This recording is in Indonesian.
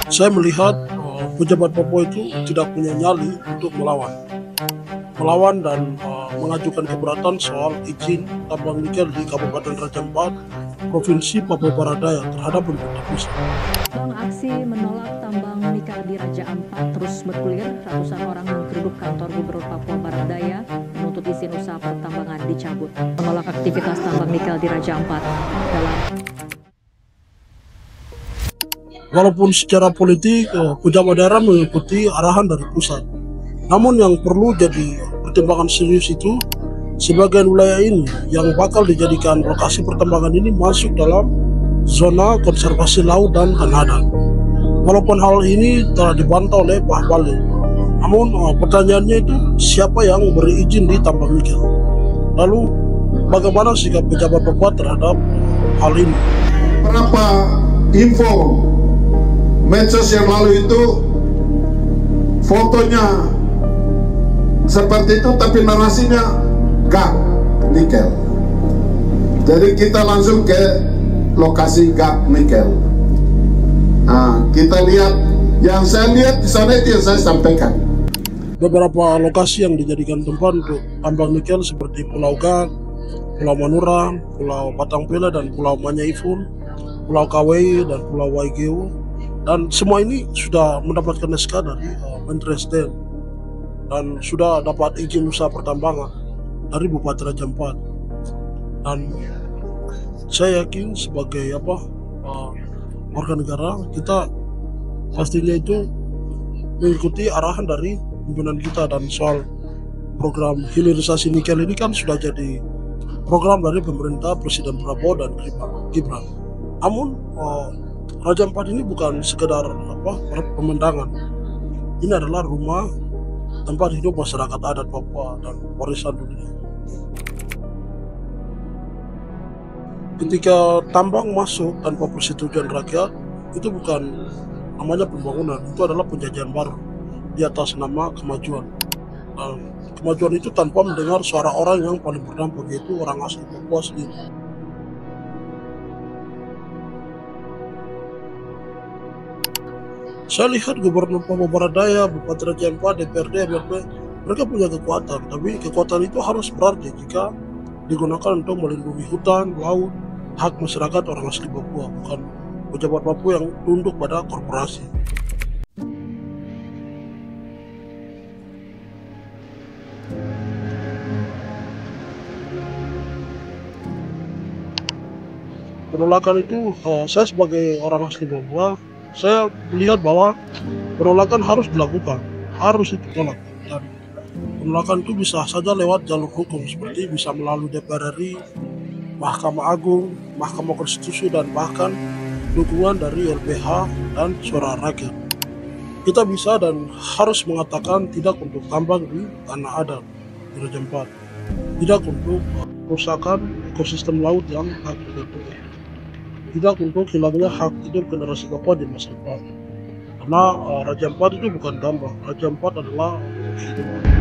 Saya melihat pejabat Papua itu tidak punya nyali untuk melawan dan mengajukan keberatan soal izin tambang nikel di Kabupaten Raja Ampat, Provinsi Papua Barat Daya terhadap pemerintah pusat. Aksi menolak tambang nikel di Raja Ampat terus bergulir. Ratusan orang menggeruduk kantor Gubernur Papua Barat Daya menuntut izin usaha pertambangan dicabut. Menolak aktivitas tambang nikel di Raja Ampat Walaupun secara politik pejabat daerah mengikuti arahan dari pusat, namun yang perlu jadi pertimbangan serius itu sebagian wilayah ini yang bakal dijadikan lokasi pertambangan ini masuk dalam zona konservasi laut dan tanah. Walaupun hal ini telah dibantah oleh Pak Bali, namun pertanyaannya itu siapa yang beri izin di tambang nikel? Lalu bagaimana sikap pejabat Papua terhadap hal ini? Berapa info medsos yang lalu itu fotonya seperti itu, tapi narasinya gak nikel. Jadi kita langsung ke lokasi gak nikel. Nah, kita lihat, yang saya lihat di sana itu yang saya sampaikan. Beberapa lokasi yang dijadikan tempat untuk tambang nikel seperti Pulau Gak, Pulau Manurang, Pulau Batangpele dan Pulau Manyaifun, Pulau Kawai dan Pulau Waigeo, dan semua ini sudah mendapatkan SK dari Menteri SDM dan sudah dapat izin usaha pertambangan dari Bupati Raja Ampat. Dan saya yakin sebagai warga negara, kita pastinya itu mengikuti arahan dari pimpinan kita. Dan soal program hilirisasi nikel ini kan sudah jadi program dari pemerintah Presiden Prabowo dan Gibran. Namun Raja Ampat ini bukan sekedar pemandangan. Ini adalah rumah tempat hidup masyarakat adat Papua dan warisan dunia. Ketika tambang masuk tanpa persetujuan rakyat, itu bukan namanya pembangunan, itu adalah penjajahan baru di atas nama kemajuan. Dan kemajuan itu tanpa mendengar suara orang yang paling berdampak, yaitu orang asli Papua sendiri. Saya lihat Gubernur Papua Barat Daya, Bupati Raja Ampat, DPRD, MRP, mereka punya kekuatan, tapi kekuatan itu harus berarti jika digunakan untuk melindungi hutan, laut, hak masyarakat orang asli Papua, bukan pejabat Papua yang tunduk pada korporasi. Penolakan itu, saya sebagai orang asli Papua, saya melihat bahwa penolakan harus dilakukan, harus ditolak. Dan penolakan itu bisa saja lewat jalur hukum, seperti bisa melalui DPR RI, Mahkamah Agung, Mahkamah Konstitusi, dan bahkan dukungan dari LBH dan Suara Rakyat. Kita bisa dan harus mengatakan tidak untuk tambang di tanah adat di Raja Ampat, tidak untuk kerusakan ekosistem laut yang hak hidup, tidak untuk hilangnya hak hidup generasi Papua di masa depan. Karena Raja Ampat itu bukan tambang, Raja Ampat adalah kehidupan.